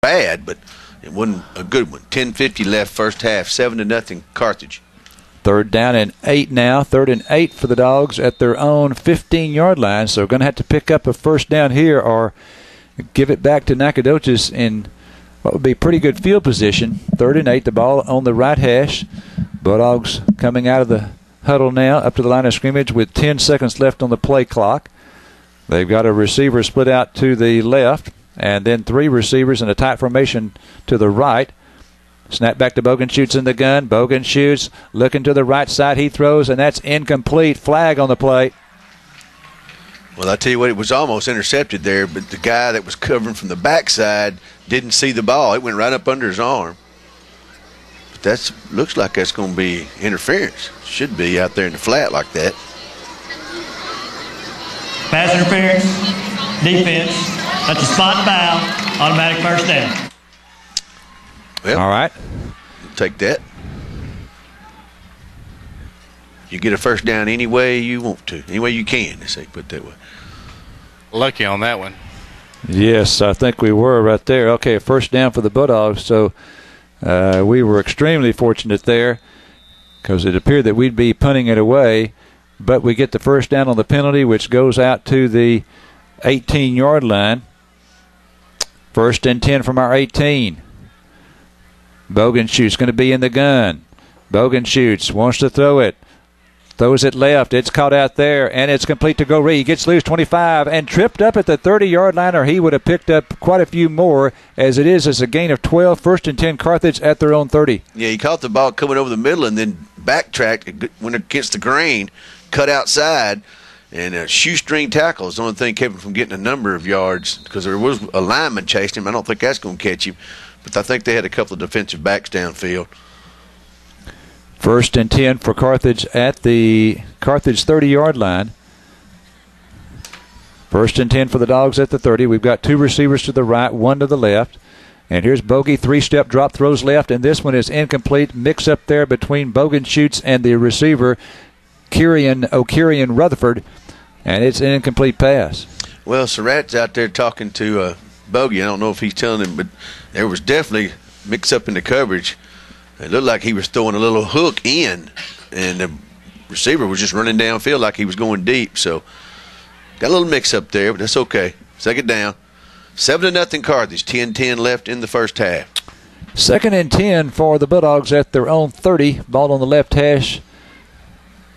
bad, but it wasn't a good one. 10:50 left first half, 7-0 Carthage. 3rd down and 8 now. 3rd and 8 for the Dogs at their own 15-yard line. So we're going to have to pick up a first down here or give it back to Nacogdoches in what would be pretty good field position. 3rd and 8, the ball on the right hash. Bulldogs coming out of the huddle now up to the line of scrimmage with 10 seconds left on the play clock. They've got a receiver split out to the left and then 3 receivers in a tight formation to the right. Snap back to Bogan, shoots in the gun. Bogan shoots, looking to the right side. He throws, and that's incomplete. Flag on the play. Well, I tell you what, it was almost intercepted there, but the guy that was covering from the backside didn't see the ball. It went right up under his arm. But that looks like that's going to be interference. Should be out there in the flat like that. Pass interference, defense. That's a spot foul, automatic first down. Well, all right. Take that. You get a first down any way you want to, any way you can, they say, put it that way. Lucky on that one. Yes, I think we were right there. Okay, first down for the Bulldogs. So we were extremely fortunate there because it appeared that we'd be punting it away, but we get the first down on the penalty, which goes out to the 18-yard line. 1st and 10 from our 18. Bogan shoots, going to be in the gun. Bogan shoots, wants to throw it. Throws it left. It's caught out there, and it's complete to Goree. He gets loose, 25, and tripped up at the 30-yard line, or he would have picked up quite a few more, as it is as a gain of 12. 1st and 10, Carthage at their own 30. Yeah, he caught the ball coming over the middle and then backtracked, went against the grain, cut outside, and a shoestring tackle is the only thing kept him from getting a number of yards because there was a lineman chasing him. I don't think that's going to catch him. But I think they had a couple of defensive backs downfield. 1st and 10 for Carthage at the Carthage 30-yard line. 1st and 10 for the Dogs at the 30. We've got 2 receivers to the right, 1 to the left. And here's Bogey, 3-step drop, throws left, and this one is incomplete. Mix up there between Bogan shoots and the receiver, O'Kirian Rutherford, and it's an incomplete pass. Well, Surratt's out there talking to Bogey. I don't know if he's telling him, but there was definitely mix up in the coverage. It looked like he was throwing a little hook in, and the receiver was just running downfield like he was going deep. So got a little mix up there, but that's okay. 2nd down. 7-0 Carthage. 10-10 left in the first half. 2nd and 10 for the Bulldogs at their own 30. Ball on the left hash.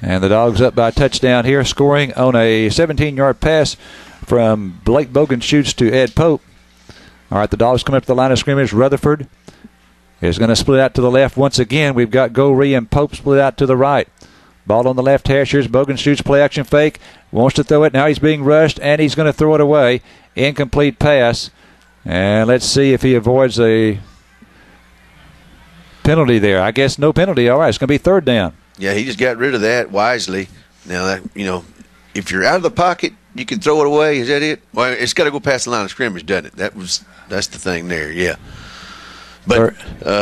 And the Dogs up by a touchdown here, scoring on a 17-yard pass from Blake Bogan shoots to Ed Pope. All right, the Dogs come up to the line of scrimmage. Rutherford is going to split out to the left once again. We've got Goree and Pope split out to the right. Ball on the left hash. Here's Bogan shoots, play action fake. Wants to throw it. Now he's being rushed, and he's going to throw it away. Incomplete pass. And let's see if he avoids a penalty there. I guess no penalty. All right, it's going to be 3rd down. Yeah, he just got rid of that wisely. Now, that if you're out of the pocket, you can throw it away. Is that it? Well, it's got to go past the line of scrimmage, doesn't it? That's the thing there, yeah. But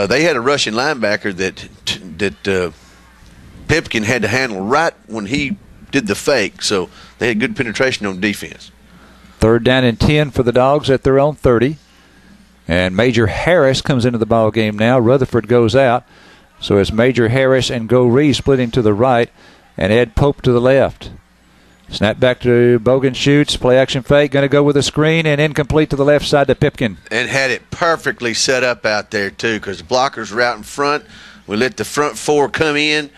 they had a Russian linebacker that Pipkin had to handle right when he did the fake, so they had good penetration on defense. 3rd down and 10 for the Dogs at their own 30. And Major Harris comes into the ball game now. Rutherford goes out. So it's Major Harris and Goree splitting to the right, and Ed Pope to the left. Snap back to Bogan shoots, play action fake, going to go with a screen, and incomplete to the left side to Pipkin. And had it perfectly set up out there, too, because the blockers were out in front. We let the front 4 come in,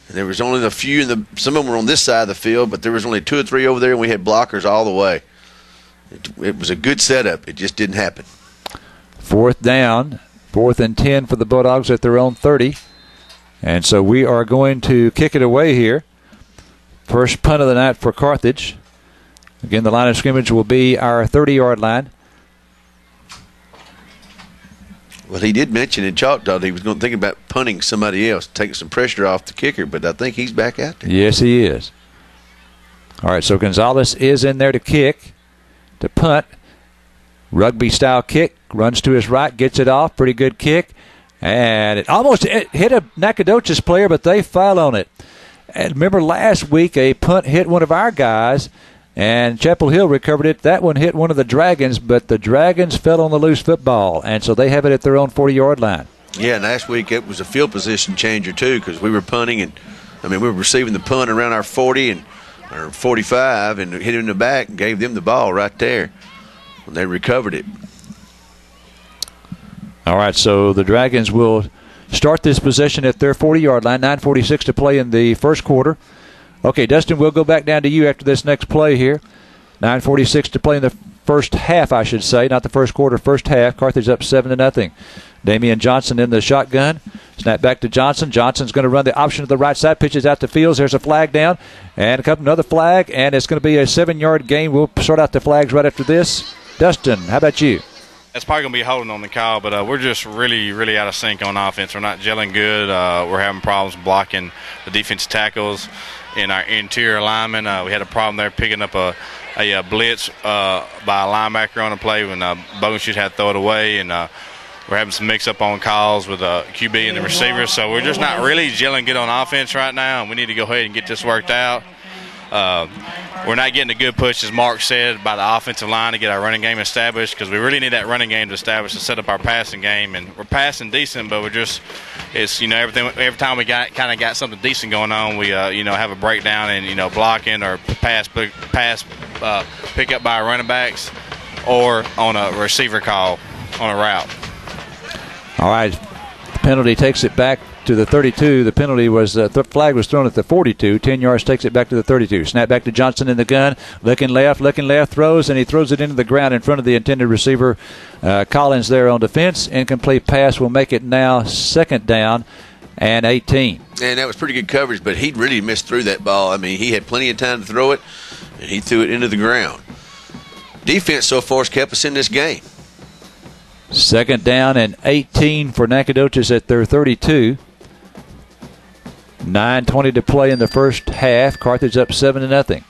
and there was only a few. Some of them were on this side of the field, but there was only 2 or 3 over there, and we had blockers all the way. It was a good setup. It just didn't happen. 4th down, 4th and 10 for the Bulldogs at their own 30. And so we are going to kick it away here. First punt of the night for Carthage. Again, the line of scrimmage will be our 30-yard line. Well, he did mention in Choctaw that he was going to think about punting somebody else, taking some pressure off the kicker, but I think he's back out there. Yes, he is. All right, so Gonzalez is in there to kick, to punt. Rugby-style kick, runs to his right, gets it off, pretty good kick. And it almost hit a Nacogdoches player, but they fell on it. And remember last week a punt hit one of our guys, and Chapel Hill recovered it. That one hit one of the Dragons, but the Dragons fell on the loose football, and so they have it at their own 40-yard line. Yeah, and last week it was a field position changer, too, because we were punting, and, we were receiving the punt around our 40 and or 45 and hit it in the back and gave them the ball right there when they recovered it. All right, so the Dragons will start this possession at their 40-yard line, 9:46 to play in the first quarter. Okay, Dustin, we'll go back down to you after this next play here. 9:46 to play in the first half, I should say, not the first quarter, first half. Carthage up 7-0. Damian Johnson in the shotgun. Snap back to Johnson. Johnson's going to run the option to the right side, pitches out to Fields. There's a flag down, and another flag, and it's going to be a 7-yard gain. We'll sort out the flags right after this. Dustin, how about you? That's probably going to be holding on the call, but we're just really, really out of sync on offense. We're not gelling good. We're having problems blocking the defensive tackles in our interior linemen. We had a problem there picking up a blitz by a linebacker on a play when Bogenshoot had to throw it away, and we're having some mix-up on calls with QB and the receiver. So we're just not really gelling good on offense right now, and we need to go ahead and get this worked out. We're not getting a good push, as Mark said, by the offensive line to get our running game established, because we really need that running game to establish to set up our passing game. And we're passing decent, but every time we got something decent going on, we have a breakdown in blocking or pass pick up by our running backs or on a receiver call on a route. All right, the penalty takes it back to the 32. The penalty was the flag was thrown at the 42. 10 yards takes it back to the 32. Snap back to Johnson in the gun. Looking left, throws, and he throws it into the ground in front of the intended receiver. Collins there on defense. Incomplete pass will make it now 2nd down and 18. And that was pretty good coverage, but he really missed through that ball. He had plenty of time to throw it, and he threw it into the ground. Defense so far has kept us in this game. 2nd down and 18 for Nacogdoches at their 32. 9:20 to play in the first half. Carthage up 7-0.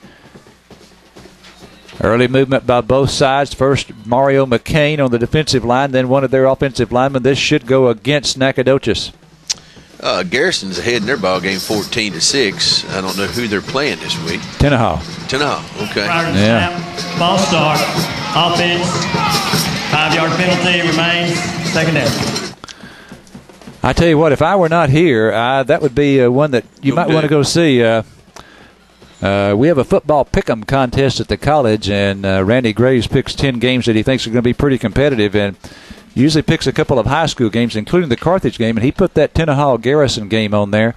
Early movement by both sides. First, Mario McCain on the defensive line, then one of their offensive linemen. This should go against Nacogdoches. Garrison's ahead in their ball game 14-6. I don't know who they're playing this week. Tenaha, okay. Yeah. Ball start. Offense. 5-yard penalty remains. 2nd down. I tell you what, if I were not here, that would be one that you might want to go see. We have a football pick'em contest at the college, and Randy Graves picks 10 games that he thinks are going to be pretty competitive, and usually picks a couple of high school games, including the Carthage game, and he put that Tenaha Garrison game on there.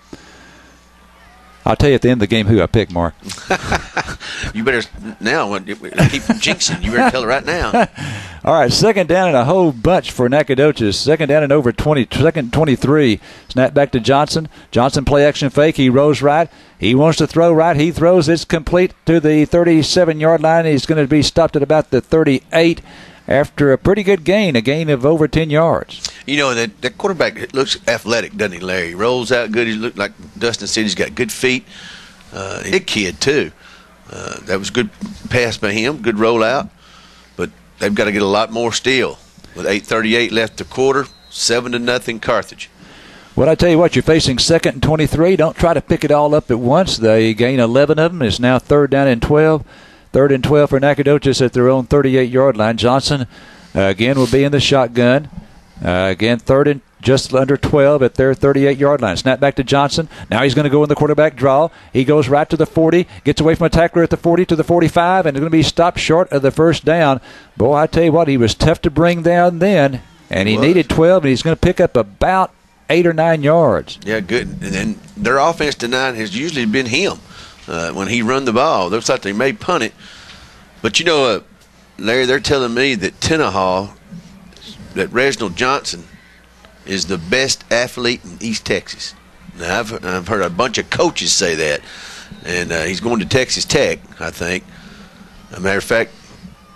I'll tell you at the end of the game who I picked, Mark. You better now keep jinxing. You better tell her right now. All right, 2nd down and a whole bunch for Nacogdoches. 2nd down and over 20, 2nd 23. Snap back to Johnson. Johnson play action fake. He rolls right. He wants to throw right. He throws. It's complete to the 37-yard line. He's going to be stopped at about the 38 after a pretty good gain, a gain of over 10 yards. That quarterback looks athletic, doesn't he, Larry? He rolls out good. He looked like Dustin said. He's got good feet. Big kid, too. That was good pass by him, good rollout. But they've got to get a lot more still. With 8:38 left the quarter, 7-0 Carthage. Well, I tell you what, you're facing 2nd and 23. Don't try to pick it all up at once. They gain 11 of them. It's now 3rd down and 12. 3rd and 12 for Nacogdoches at their own 38-yard line. Johnson, again, will be in the shotgun. Again, 3rd and just under 12 at their 38-yard line. Snap back to Johnson. Now he's going to go in the quarterback draw. He goes right to the 40, gets away from a tackler at the 40 to the 45, and is going to be stopped short of the 1st down. Boy, I tell you what, he was tough to bring down then, and he needed 12, and he's going to pick up about 8 or 9 yards. Yeah, good. And then their offense tonight has usually been him when he run the ball. Looks like they may punt it. But, Larry, they're telling me that Tenaha, that Reginald Johnson, is the best athlete in East Texas. Now, I've heard a bunch of coaches say that, and he's going to Texas Tech, I think. As a matter of fact,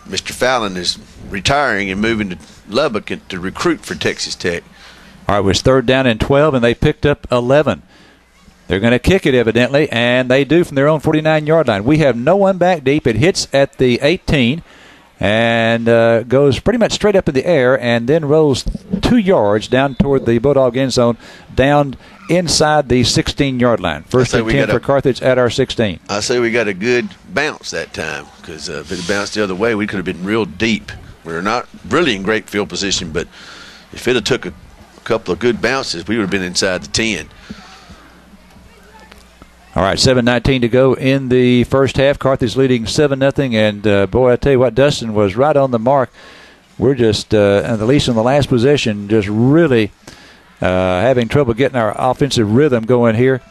Mr. Fallon is retiring and moving to Lubbock to recruit for Texas Tech. All right, it was 3rd down and 12, and they picked up 11. They're going to kick it, evidently, and they do from their own 49-yard line. We have no one back deep. It hits at the 18 and goes pretty much straight up in the air and then rolls to 2 yards down toward the Bulldog end zone, down inside the 16-yard line. First and 10 for Carthage at our 16. I say we got a good bounce that time, because if it bounced the other way, we could have been real deep. We're not really in great field position, but if it had took a couple of good bounces, we would have been inside the 10. All right, 7:19 to go in the first half. Carthage leading 7-0, and boy, I tell you what, Dustin was right on the mark. We're just, at least in the last possession, just really having trouble getting our offensive rhythm going here.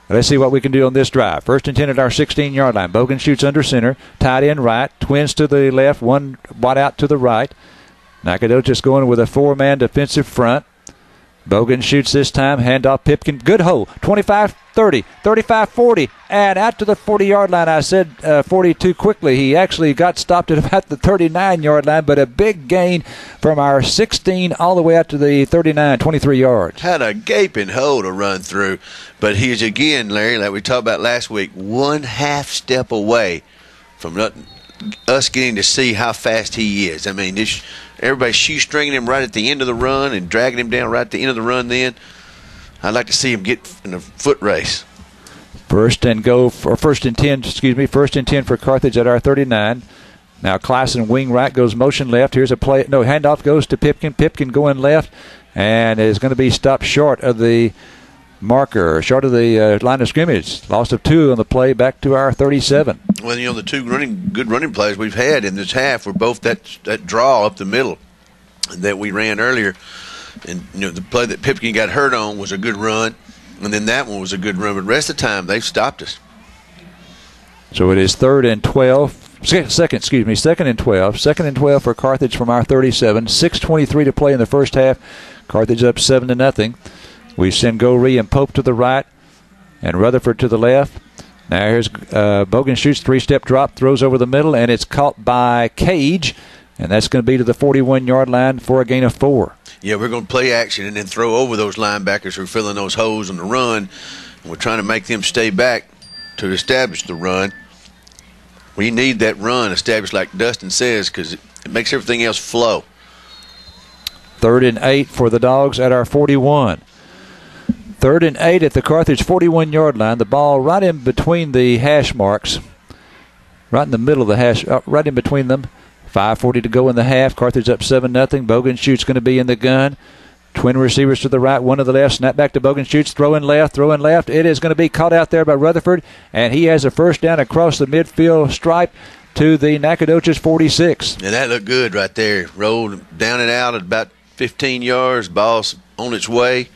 Let's see what we can do on this drive. First and 10 at our 16-yard line. Bogan shoots under center, tight end right, twins to the left, one wide out to the right. Nacogdoches going with a 4-man defensive front. Bogan shoots this time, handoff Pipkin, good hole, 25-30, 35-40, and out to the 40-yard line. I said 40 too quickly. He actually got stopped at about the 39-yard line, but a big gain from our 16 all the way out to the 39, 23 yards. Had a gaping hole to run through, but he's again, Larry, like we talked about last week, 1/2 step away from us getting to see how fast he is. I mean, everybody's shoestringing him right at the end of the run and dragging him down right at the end of the run then. I'd like to see him get in a foot race. First and 10 for Carthage at our 39. Now Clausen wing right, goes motion left. Here's a play. No, handoff goes to Pipkin. Pipkin going left and is going to be stopped short of the marker, short of the line of scrimmage. Loss of 2 on the play, back to our 37. Well, the two good running plays we've had in this half were both that draw up the middle that we ran earlier. And, the play that Pipkin got hurt on was a good run, and then that one was a good run. But the rest of the time, they've stopped us. So it is second and 12. Second and 12 for Carthage from our 37. 6:23 to play in the first half. Carthage up 7-0. We send Goree and Pope to the right and Rutherford to the left. Now here's Bogan shoots, 3-step drop, throws over the middle, and it's caught by Cage, and that's going to be to the 41-yard line for a gain of 4. Yeah, we're going to play action and then throw over those linebackers who are filling those holes on the run, and we're trying to make them stay back to establish the run. We need that run established, like Dustin says, because it makes everything else flow. 3rd and 8 for the Dogs at our 41. 3rd and 8 at the Carthage 41-yard line. The ball right in between the hash marks, right in the middle of the hash, right in between them. 5:40 to go in the half. Carthage up 7-0. Bogan shoots going to be in the gun. Twin receivers to the right, one to the left. Snap back to Bogan shoots, throwing left. It is going to be caught out there by Rutherford, and he has a first down across the midfield stripe to the Nacogdoches 46. And that looked good right there. Rolled down and out at about 15 yards. Ball's on its way.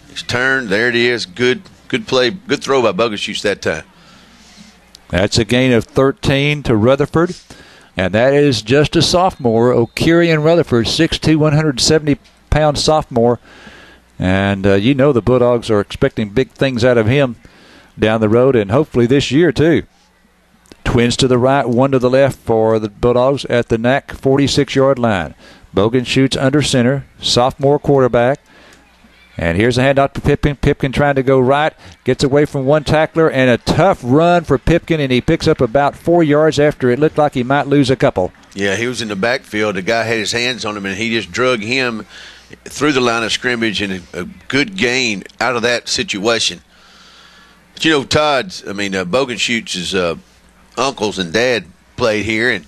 It's turned. There it is. Good play. Good throw by Bogan shoots that time. That's a gain of 13 to Rutherford. And that is just a sophomore, O'Kirian Rutherford, 6'2", 170-pound sophomore. And the Bulldogs are expecting big things out of him down the road, and hopefully this year too. Twins to the right, one to the left for the Bulldogs at the Nac 46-yard line. Bogan shoots under center, sophomore quarterback. And here's a handout to Pipkin. Pipkin trying to go right, gets away from one tackler, and a tough run for Pipkin, and he picks up about 4 yards after it looked like he might lose a couple. Yeah, he was in the backfield. The guy had his hands on him, and he just drug him through the line of scrimmage, and a good gain out of that situation. But, Bogan shoots' uncles and dad played here, and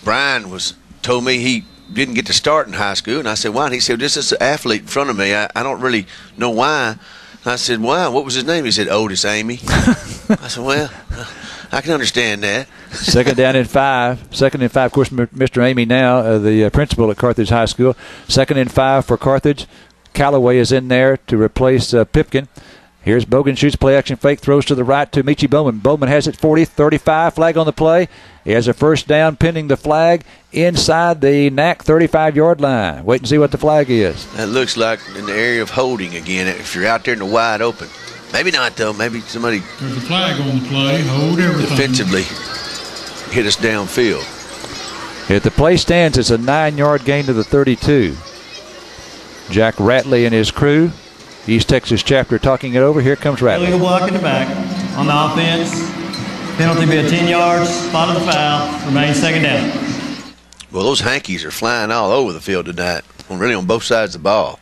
Brian told me he didn't get to start in high school, and I said, why? And he said, this is an athlete in front of me. I don't really know why. And I said, why? What was his name? He said, Otis Amy. I said, well, I can understand that. Second and 5. Of course, Mr. Amy now, the principal at Carthage High School. 2nd and 5 for Carthage. Callaway is in there to replace Pipkin. Here's Bogan shoots, play action fake, throws to the right to Michi Bowman. Bowman has it 40, 35, flag on the play. He has a first down pending the flag inside the Nac 35-yard line. Wait and see what the flag is. That looks like in the area of holding again if you're out there in the wide open. Maybe not, though. Maybe somebody there's a flag on the play. Hold everything. Defensively hit us downfield. If the play stands, it's a 9-yard gain to the 32. Jack Ratley and his crew, East Texas chapter, talking it over. Here comes Ratley. Illegal block in the back on the offense. Penalty be a 10 yards. Spot of the foul. Remains second down. Well, those hankies are flying all over the field tonight. really on both sides of the ball.